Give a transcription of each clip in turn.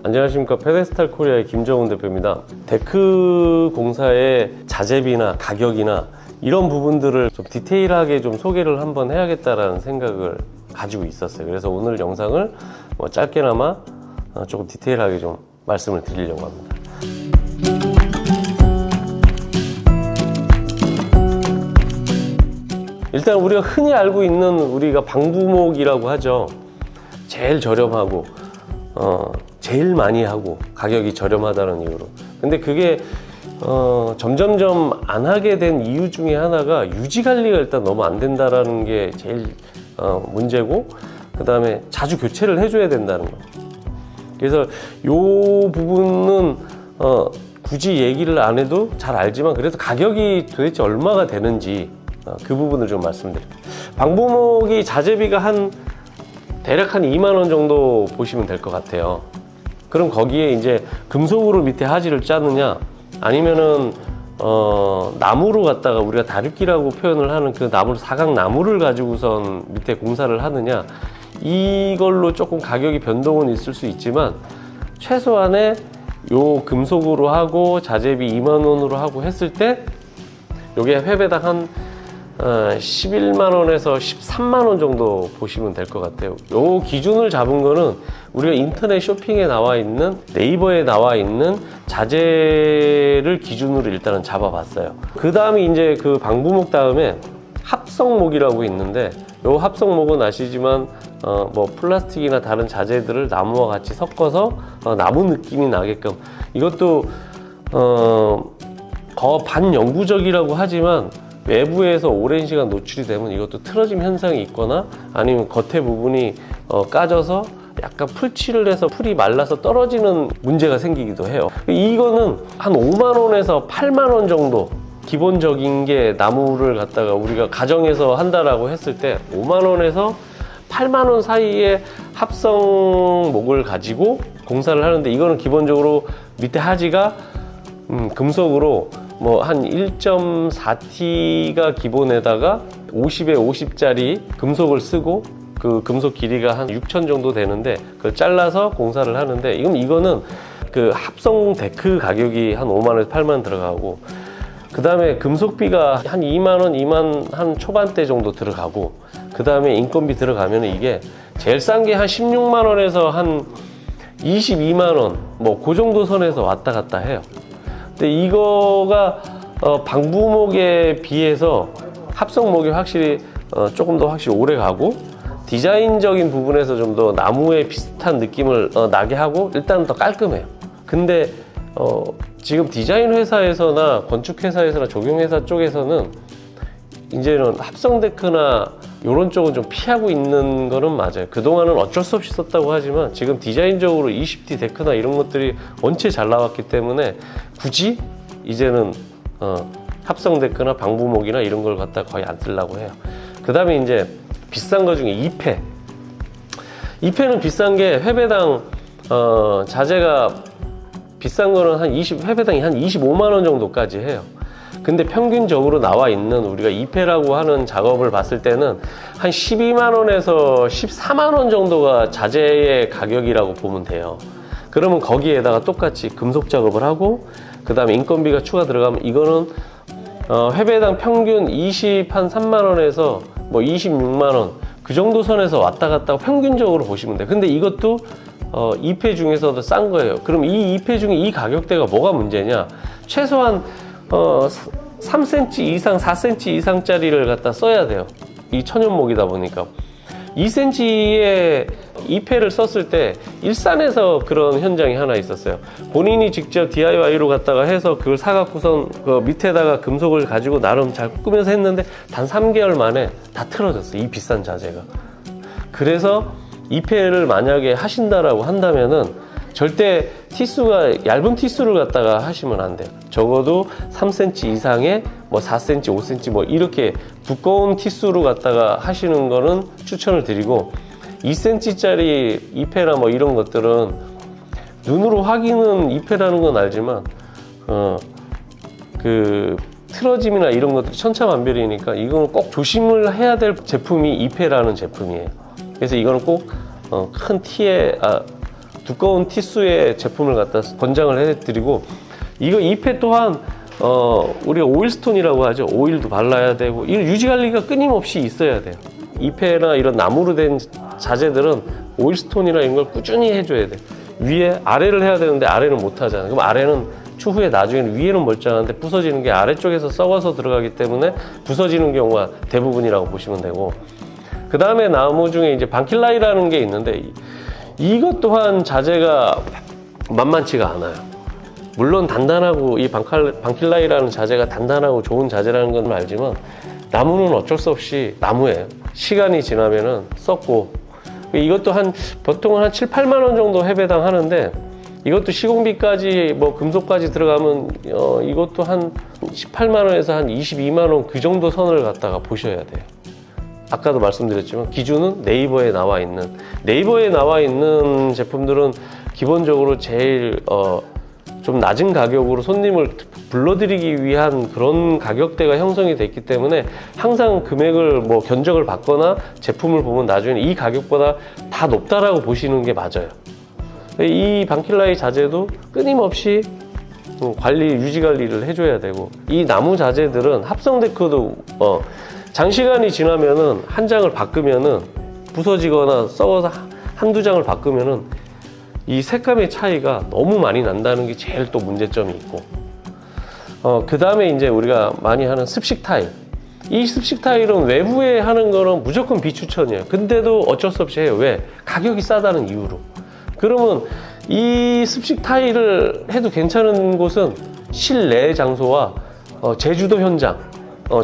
안녕하십니까. 페데스탈 코리아의 김정훈 대표입니다. 데크 공사의 자재비나 가격이나 이런 부분들을 좀 디테일하게 좀 소개를 한번 해야겠다라는 생각을 가지고 있었어요. 그래서 오늘 영상을 짧게나마 조금 디테일하게 좀 말씀을 드리려고 합니다. 일단 우리가 흔히 알고 있는 우리가 방부목이라고 하죠. 제일 저렴하고 제일 많이 하고 가격이 저렴하다는 이유로. 근데 그게 점점점 안 하게 된 이유 중에 하나가 유지 관리가 일단 너무 안 된다라는 게 제일 문제고, 그 다음에 자주 교체를 해줘야 된다는 거. 그래서 요 부분은 굳이 얘기를 안 해도 잘 알지만, 그래도 가격이 도대체 얼마가 되는지 그 부분을 좀 말씀드릴게요. 방부목이 자재비가 대략 한 2만 원 정도 보시면 될 것 같아요. 그럼 거기에 이제 금속으로 밑에 하지를 짜느냐, 아니면은 나무로 갖다가 우리가 다륙기라고 표현을 하는 그 나무, 사각나무를 가지고선 밑에 공사를 하느냐, 이걸로 조금 가격이 변동은 있을 수 있지만 최소한의 요 금속으로 하고 자재비 2만 원으로 하고 했을 때 요게 회배당 한 11만 원에서 13만 원 정도 보시면 될 것 같아요. 요 기준을 잡은 거는 우리가 인터넷 쇼핑에 나와 있는, 네이버에 나와 있는 자재를 기준으로 일단은 잡아봤어요. 그 다음에 이제 그 방부목 다음에 합성목이라고 있는데, 요 합성목은 아시지만 뭐 플라스틱이나 다른 자재들을 나무와 같이 섞어서 나무 느낌이 나게끔, 이것도 반영구적이라고 하지만 외부에서 오랜 시간 노출이 되면 이것도 틀어짐 현상이 있거나, 아니면 겉에 부분이 까져서 약간 풀칠을 해서 풀이 말라서 떨어지는 문제가 생기기도 해요. 이거는 한 5만 원에서 8만 원 정도 기본적인 게, 나무를 갖다가 우리가 가정에서 한다라고 했을 때 5만 원에서 8만 원 사이의 합성목을 가지고 공사를 하는데, 이거는 기본적으로 밑에 하지가 금속으로 뭐 한 1.4T가 기본에다가 50에 50짜리 금속을 쓰고, 그 금속 길이가 한 6천 정도 되는데 그걸 잘라서 공사를 하는데, 이거는 그 합성 데크 가격이 한 5만원에서 8만원 들어가고, 그 다음에 금속비가 한 2만원, 2만 한 초반대 정도 들어가고, 그 다음에 인건비 들어가면 이게 제일 싼 게 한 16만원에서 한 22만원, 뭐 그 정도 선에서 왔다 갔다 해요. 근데 이거가 방부목에 비해서 합성목이 확실히 조금 더 확실히 오래 가고, 디자인적인 부분에서 좀 더 나무에 비슷한 느낌을 나게 하고, 일단 더 깔끔해요. 근데 지금 디자인 회사에서나 건축 회사에서나 조경회사 쪽에서는 이제는 합성 데크나 이런 쪽은 좀 피하고 있는 거는 맞아요. 그동안은 어쩔 수 없이 썼다고 하지만 지금 디자인적으로 20T 데크나 이런 것들이 원체 잘 나왔기 때문에 굳이 이제는 합성 데크나 방부목이나 이런 걸 갖다 거의 안 쓰려고 해요. 그 다음에 이제 비싼 거 중에 2폐. 2폐는 비싼 게 회배당 자재가 비싼 거는 회배당이 한 25만 원 정도까지 해요. 근데 평균적으로 나와 있는 우리가 2폐라고 하는 작업을 봤을 때는 한 12만 원에서 14만 원 정도가 자재의 가격이라고 보면 돼요. 그러면 거기에다가 똑같이 금속 작업을 하고, 그 다음에 인건비가 추가 들어가면 이거는 회배당 평균 3만 원에서 뭐 26만 원 그 정도 선에서 왔다 갔다 하고 평균적으로 보시면 돼요. 근데 이것도 2폐 중에서도 싼 거예요. 그럼 이 2폐 중에 이 가격대가 뭐가 문제냐? 최소한 3cm 이상, 4cm 이상짜리를 갖다 써야 돼요. 이 천연목이다 보니까. 2cm의 2폐를 썼을 때 일산에서 그런 현장이 하나 있었어요. 본인이 직접 DIY로 갖다가 해서 그걸 사갖고선 그 밑에다가 금속을 가지고 나름 잘 꾸며서 했는데 단 3개월 만에 다 틀어졌어요. 이 비싼 자재가. 그래서 2폐를 만약에 하신다라고 한다면은 절대 티수가 얇은 티수를 갖다가 하시면 안 돼요. 적어도 3cm 이상의 뭐 4cm, 5cm 뭐 이렇게 두꺼운 티수로 갖다가 하시는 거는 추천을 드리고, 2cm짜리 2폐나 뭐 이런 것들은 눈으로 확인은 2폐라는 건 알지만 그 틀어짐이나 이런 것들이 천차만별이니까 이거는 꼭 조심을 해야 될 제품이 2폐라는 제품이에요. 그래서 이거는 꼭 큰 티에 두꺼운 티수의 제품을 갖다 권장을 해드리고, 이거 2패 또한 우리가 오일스톤이라고 하죠. 오일도 발라야 되고, 이 유지관리가 끊임없이 있어야 돼요. 2패나 이런 나무로 된 자재들은 오일스톤이나 이런 걸 꾸준히 해줘야 돼. 위에 아래를 해야 되는데 아래는 못 하잖아요. 그럼 아래는 추후에 나중에는, 위에는 멀쩡한데 부서지는 게 아래쪽에서 썩어서 들어가기 때문에 부서지는 경우가 대부분이라고 보시면 되고, 그 다음에 나무 중에 이제 방킬라이라는 게 있는데, 이것 또한 자재가 만만치가 않아요. 물론 단단하고, 이 방킬라이라는 자재가 단단하고 좋은 자재라는 건 알지만, 나무는 어쩔 수 없이 나무예요. 시간이 지나면은 썩고, 이것도 보통은 한 7, 8만 원 정도 해배당 하는데, 이것도 시공비까지 뭐 금속까지 들어가면 이것도 한 18만 원에서 한 22만 원 그 정도 선을 갖다가 보셔야 돼요. 아까도 말씀드렸지만 기준은 네이버에 나와 있는 제품들은 기본적으로 제일 좀 낮은 가격으로 손님을 불러들이기 위한 그런 가격대가 형성이 됐기 때문에 항상 금액을 뭐 견적을 받거나 제품을 보면 나중에 이 가격보다 다 높다라고 보시는 게 맞아요. 이 방킬라이 자재도 끊임없이 유지 관리를 해줘야 되고, 이 나무 자재들은 합성 데크도 장시간이 지나면은 한 장을 바꾸면은 부서지거나 썩어서 한두 장을 바꾸면은 이 색감의 차이가 너무 많이 난다는 게 제일 또 문제점이 있고, 그 다음에 이제 우리가 많이 하는 습식 타일. 이 습식 타일은 외부에 하는 거는 무조건 비추천이에요. 근데도 어쩔 수 없이 해요. 왜? 가격이 싸다는 이유로. 그러면 이 습식 타일을 해도 괜찮은 곳은 실내 장소와 제주도 현장.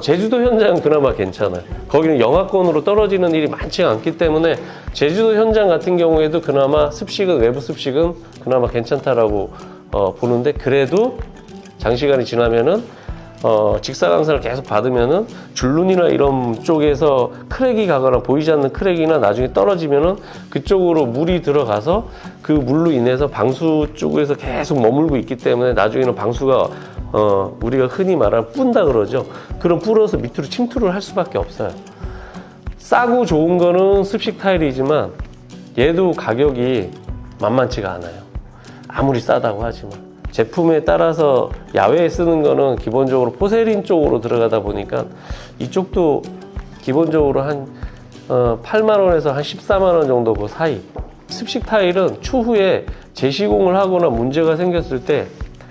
제주도 현장은 그나마 괜찮아요. 거기는 영하권으로 떨어지는 일이 많지 않기 때문에 제주도 현장 같은 경우에도 그나마 습식은, 외부 습식은 그나마 괜찮다라고 보는데, 그래도 장시간이 지나면은 직사광선을 계속 받으면은 줄눈이나 이런 쪽에서 크랙이 가거나 보이지 않는 크랙이나 나중에 떨어지면은 그쪽으로 물이 들어가서 그 물로 인해서 방수 쪽에서 계속 머물고 있기 때문에 나중에는 방수가 우리가 흔히 말하는 뿜다 그러죠. 그럼 불어서 밑으로 침투를 할 수밖에 없어요. 싸고 좋은 거는 습식 타일이지만 얘도 가격이 만만치가 않아요. 아무리 싸다고 하지만. 제품에 따라서 야외에 쓰는 거는 기본적으로 포세린 쪽으로 들어가다 보니까 이쪽도 기본적으로 한 8만 원에서 한 14만 원 정도 그 사이. 습식 타일은 추후에 재시공을 하거나 문제가 생겼을 때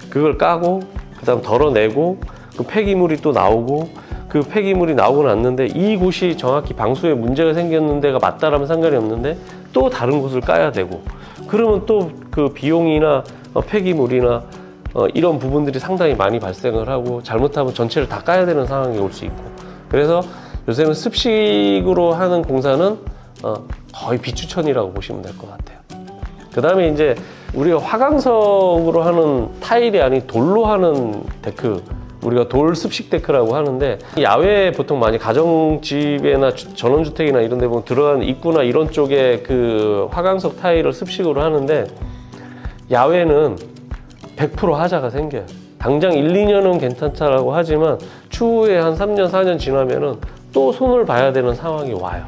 그걸 까고 그 다음 덜어내고 그 폐기물이 또 나오고, 그 폐기물이 나오고 났는데 이곳이 정확히 방수에 문제가 생겼는 데가 맞다라면 상관이 없는데 또 다른 곳을 까야 되고, 그러면 또 그 비용이나 폐기물이나 이런 부분들이 상당히 많이 발생을 하고, 잘못하면 전체를 다 까야 되는 상황이 올 수 있고, 그래서 요새는 습식으로 하는 공사는 거의 비추천이라고 보시면 될 것 같아요. 그 다음에 이제 우리가 화강석으로 하는 타일이 아닌 돌로 하는 데크, 우리가 돌 습식 데크라고 하는데, 야외에 보통 많이 가정집이나 전원주택이나 이런 데 보면 들어가는 입구나 이런 쪽에 그 화강석 타일을 습식으로 하는데, 야외는 100% 하자가 생겨요. 당장 1, 2년은 괜찮다라고 하지만 추후에 한 3년, 4년 지나면은 또 손을 봐야 되는 상황이 와요.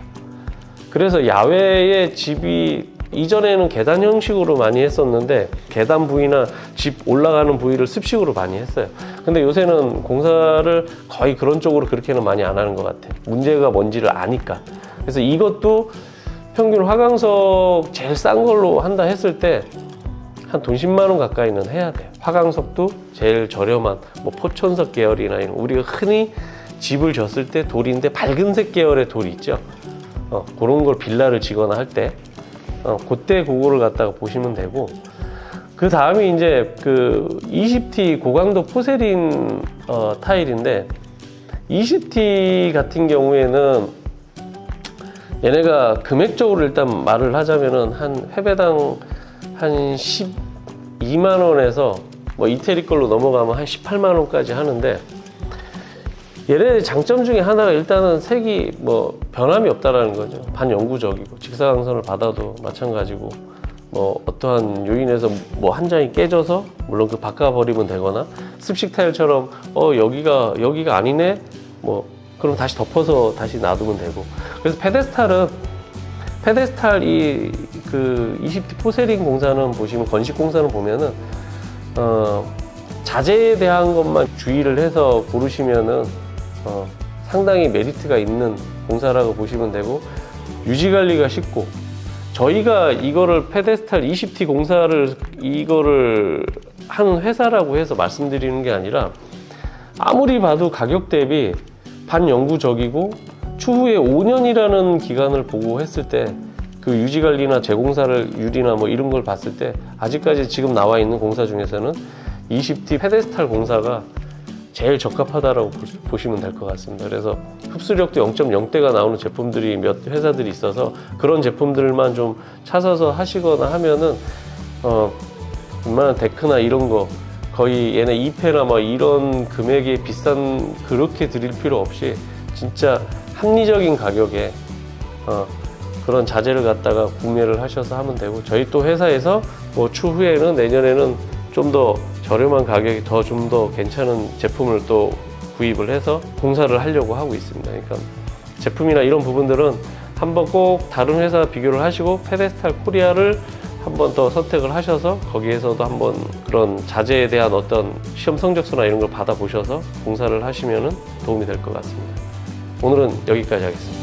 그래서 야외에 집이 이전에는 계단 형식으로 많이 했었는데, 계단 부위나 집 올라가는 부위를 습식으로 많이 했어요. 근데 요새는 공사를 거의 그런 쪽으로 그렇게는 많이 안 하는 것 같아요. 문제가 뭔지를 아니까. 그래서 이것도 평균 화강석 제일 싼 걸로 한다 했을 때 한 돈 10만 원 가까이는 해야 돼요. 화강석도 제일 저렴한 뭐 포천석 계열이나 이런, 우리가 흔히 집을 졌을 때 돌인데 밝은색 계열의 돌이 있죠. 그런 걸 빌라를 지거나 할 때 그때 그거를 갖다가 보시면 되고, 그 다음에 이제 그 20T 고강도 포세린 타일인데, 20T 같은 경우에는 얘네가 금액적으로 일단 말을 하자면은 한 회배당 한 12만 원에서 뭐 이태리 걸로 넘어가면 한 18만 원까지 하는데, 얘네 장점 중에 하나가 일단은 색이 뭐 변함이 없다라는 거죠. 반영구적이고, 직사광선을 받아도 마찬가지고, 뭐 어떠한 요인에서 뭐 한 장이 깨져서 물론 그 바꿔버리면 되거나, 습식 타일처럼 여기가 아니네, 뭐 그럼 다시 덮어서 다시 놔두면 되고. 그래서 페데스탈 그 20T 포세링 공사는 보시면, 건식 공사는 보면은 자재에 대한 것만 주의를 해서 고르시면은 상당히 메리트가 있는 공사라고 보시면 되고, 유지 관리가 쉽고, 저희가 이거를 페데스탈 20T 공사를 이거를 하는 회사라고 해서 말씀드리는 게 아니라, 아무리 봐도 가격 대비 반영구적이고 추후에 5년이라는 기간을 보고 했을 때 그 유지 관리나 재공사를 유리나 뭐 이런 걸 봤을 때 아직까지 지금 나와 있는 공사 중에서는 20T 페데스탈 공사가 제일 적합하다라고 보시면 될 것 같습니다. 그래서 흡수력도 0.0대가 나오는 제품들이 몇 회사들이 있어서 그런 제품들만 좀 찾아서 하시거나 하면은 웬만한 데크나 이런 거 거의 얘네 2패나 뭐 이런 금액의 비싼 그렇게 드릴 필요 없이 진짜 합리적인 가격에 그런 자재를 갖다가 구매를 하셔서 하면 되고, 저희 또 회사에서 뭐 추후에는 내년에는 좀 더 저렴한 가격이 더 좀 더 괜찮은 제품을 또 구입을 해서 공사를 하려고 하고 있습니다. 그러니까 제품이나 이런 부분들은 한번 꼭 다른 회사 비교를 하시고 페데스탈 코리아를 한번 더 선택을 하셔서 거기에서도 한번 그런 자재에 대한 어떤 시험 성적서나 이런 걸 받아보셔서 공사를 하시면 도움이 될 것 같습니다. 오늘은 여기까지 하겠습니다.